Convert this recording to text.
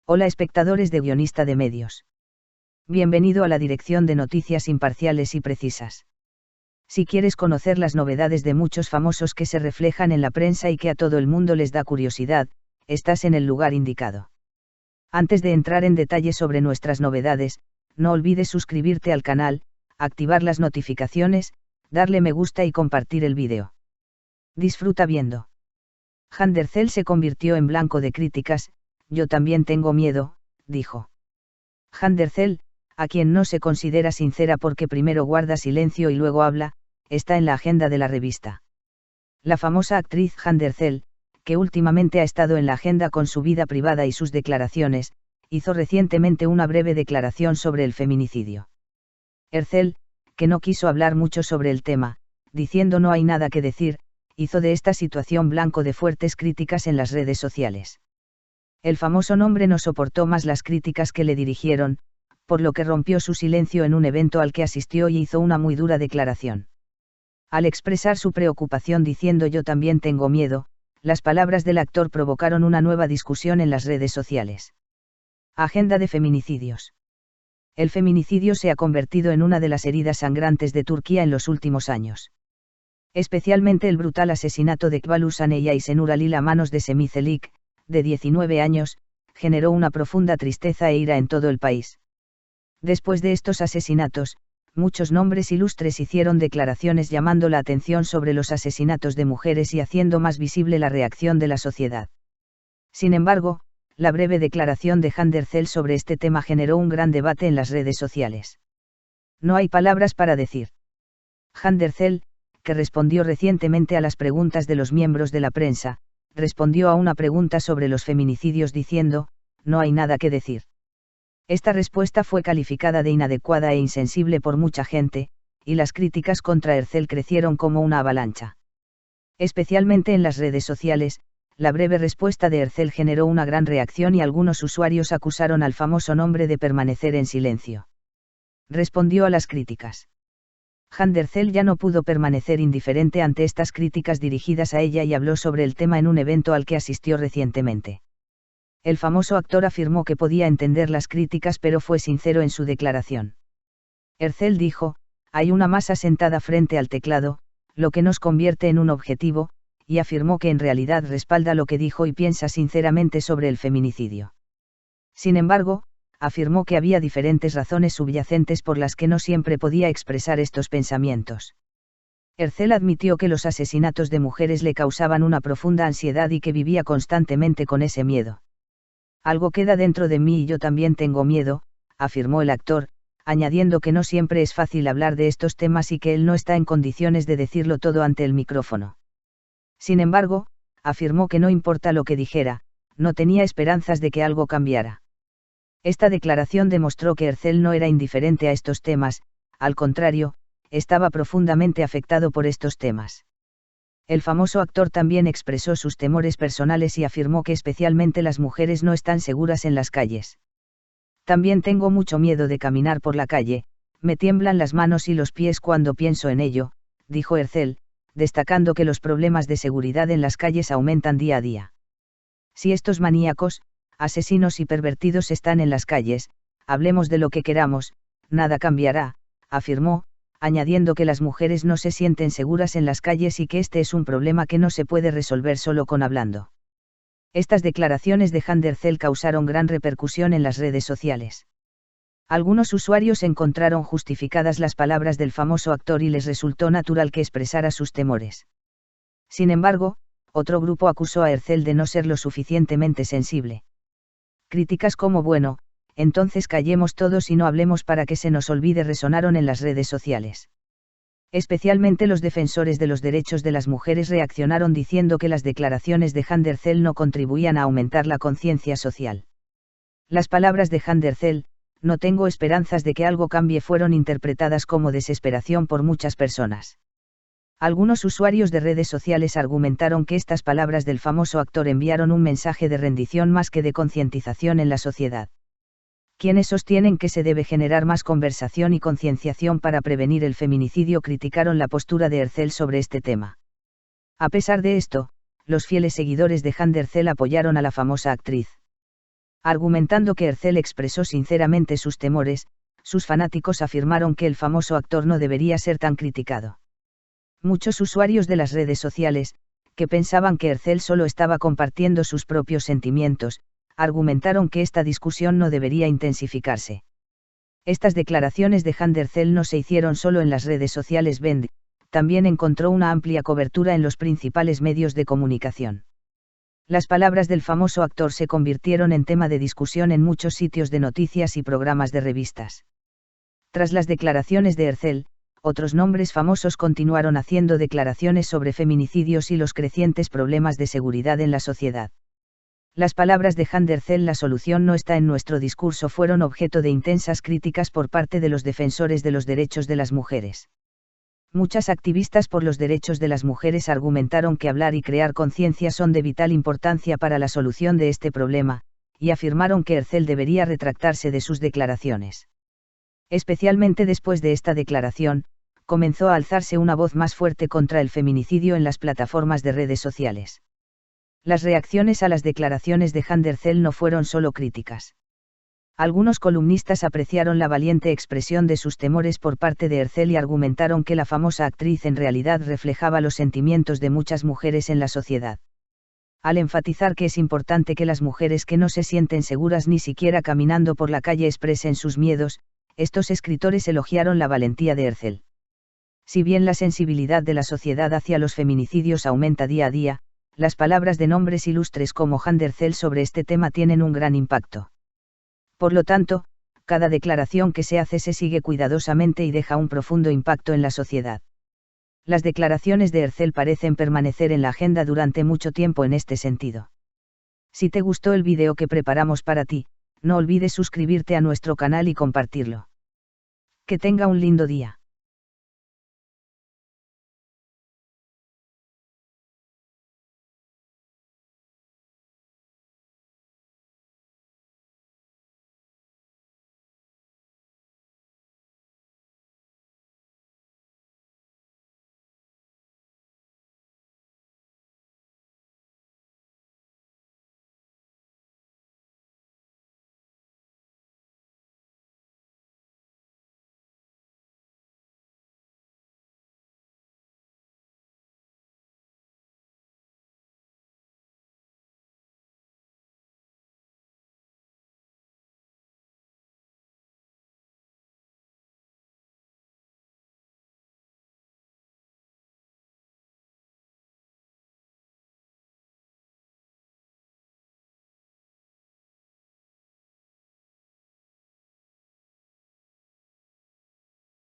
Hola espectadores de Guionista de Medios. Bienvenido a la dirección de noticias imparciales y precisas. Si quieres conocer las novedades de muchos famosos que se reflejan en la prensa y que a todo el mundo les da curiosidad, estás en el lugar indicado. Antes de entrar en detalle sobre nuestras novedades, no olvides suscribirte al canal, activar las notificaciones, darle me gusta y compartir el vídeo. Disfruta viendo. Handercel se convirtió en blanco de críticas. Yo también tengo miedo, dijo. Handercel, a quien no se considera sincera porque primero guarda silencio y luego habla, está en la agenda de la revista. La famosa actriz Handercel, que últimamente ha estado en la agenda con su vida privada y sus declaraciones, hizo recientemente una breve declaración sobre el feminicidio. Ercel, que no quiso hablar mucho sobre el tema, diciendo no hay nada que decir, hizo de esta situación blanco de fuertes críticas en las redes sociales. El famoso nombre no soportó más las críticas que le dirigieron, por lo que rompió su silencio en un evento al que asistió y hizo una muy dura declaración. Al expresar su preocupación diciendo yo también tengo miedo, las palabras del actor provocaron una nueva discusión en las redes sociales. Agenda de feminicidios. El feminicidio se ha convertido en una de las heridas sangrantes de Turquía en los últimos años. Especialmente el brutal asesinato de Kvalu Saney Aysenur Halil a manos de Semih Çelik, de 19 años, generó una profunda tristeza e ira en todo el país. Después de estos asesinatos, muchos nombres ilustres hicieron declaraciones llamando la atención sobre los asesinatos de mujeres y haciendo más visible la reacción de la sociedad. Sin embargo, la breve declaración de Handercel sobre este tema generó un gran debate en las redes sociales. No hay palabras para decir. Handercel, que respondió recientemente a las preguntas de los miembros de la prensa, respondió a una pregunta sobre los feminicidios diciendo, no hay nada que decir. Esta respuesta fue calificada de inadecuada e insensible por mucha gente, y las críticas contra Ercel crecieron como una avalancha. Especialmente en las redes sociales, la breve respuesta de Ercel generó una gran reacción y algunos usuarios acusaron al famoso nombre de permanecer en silencio. Respondió a las críticas. Handercel ya no pudo permanecer indiferente ante estas críticas dirigidas a ella y habló sobre el tema en un evento al que asistió recientemente. El famoso actor afirmó que podía entender las críticas pero fue sincero en su declaración. Ercel dijo, hay una masa sentada frente al teclado, lo que nos convierte en un objetivo, y afirmó que en realidad respalda lo que dijo y piensa sinceramente sobre el feminicidio. Sin embargo, afirmó que había diferentes razones subyacentes por las que no siempre podía expresar estos pensamientos. Ercel admitió que los asesinatos de mujeres le causaban una profunda ansiedad y que vivía constantemente con ese miedo. Algo queda dentro de mí y yo también tengo miedo, afirmó el actor, añadiendo que no siempre es fácil hablar de estos temas y que él no está en condiciones de decirlo todo ante el micrófono. Sin embargo, afirmó que no importa lo que dijera, no tenía esperanzas de que algo cambiara. Esta declaración demostró que Ercel no era indiferente a estos temas, al contrario, estaba profundamente afectado por estos temas. El famoso actor también expresó sus temores personales y afirmó que especialmente las mujeres no están seguras en las calles. También tengo mucho miedo de caminar por la calle, me tiemblan las manos y los pies cuando pienso en ello, dijo Ercel, destacando que los problemas de seguridad en las calles aumentan día a día. Si estos maníacos, asesinos y pervertidos están en las calles, hablemos de lo que queramos, nada cambiará, afirmó, añadiendo que las mujeres no se sienten seguras en las calles y que este es un problema que no se puede resolver solo con hablando. Estas declaraciones de Handercel causaron gran repercusión en las redes sociales. Algunos usuarios encontraron justificadas las palabras del famoso actor y les resultó natural que expresara sus temores. Sin embargo, otro grupo acusó a Ercel de no ser lo suficientemente sensible. Críticas como bueno, entonces callemos todos y no hablemos para que se nos olvide resonaron en las redes sociales. Especialmente los defensores de los derechos de las mujeres reaccionaron diciendo que las declaraciones de Handercel no contribuían a aumentar la conciencia social. Las palabras de Handercel, no tengo esperanzas de que algo cambie, fueron interpretadas como desesperación por muchas personas. Algunos usuarios de redes sociales argumentaron que estas palabras del famoso actor enviaron un mensaje de rendición más que de concientización en la sociedad. Quienes sostienen que se debe generar más conversación y concienciación para prevenir el feminicidio criticaron la postura de Ercel sobre este tema. A pesar de esto, los fieles seguidores de Handercel apoyaron a la famosa actriz. Argumentando que Ercel expresó sinceramente sus temores, sus fanáticos afirmaron que el famoso actor no debería ser tan criticado. Muchos usuarios de las redes sociales, que pensaban que Ercel solo estaba compartiendo sus propios sentimientos, argumentaron que esta discusión no debería intensificarse. Estas declaraciones de Jane Ercel no se hicieron solo en las redes sociales Bend, también encontró una amplia cobertura en los principales medios de comunicación. Las palabras del famoso actor se convirtieron en tema de discusión en muchos sitios de noticias y programas de revistas. Tras las declaraciones de Ercel, otros nombres famosos continuaron haciendo declaraciones sobre feminicidios y los crecientes problemas de seguridad en la sociedad. Las palabras de Jane Ercel "la solución no está en nuestro discurso" fueron objeto de intensas críticas por parte de los defensores de los derechos de las mujeres. Muchas activistas por los derechos de las mujeres argumentaron que hablar y crear conciencia son de vital importancia para la solución de este problema, y afirmaron que Ercel debería retractarse de sus declaraciones. Especialmente después de esta declaración, comenzó a alzarse una voz más fuerte contra el feminicidio en las plataformas de redes sociales. Las reacciones a las declaraciones de Jane Ercel no fueron solo críticas. Algunos columnistas apreciaron la valiente expresión de sus temores por parte de Ercel y argumentaron que la famosa actriz en realidad reflejaba los sentimientos de muchas mujeres en la sociedad. Al enfatizar que es importante que las mujeres que no se sienten seguras ni siquiera caminando por la calle expresen sus miedos, estos escritores elogiaron la valentía de Ercel. Si bien la sensibilidad de la sociedad hacia los feminicidios aumenta día a día, las palabras de nombres ilustres como Jane Ercel sobre este tema tienen un gran impacto. Por lo tanto, cada declaración que se hace se sigue cuidadosamente y deja un profundo impacto en la sociedad. Las declaraciones de Ercel parecen permanecer en la agenda durante mucho tiempo en este sentido. Si te gustó el vídeo que preparamos para ti, no olvides suscribirte a nuestro canal y compartirlo. Que tenga un lindo día.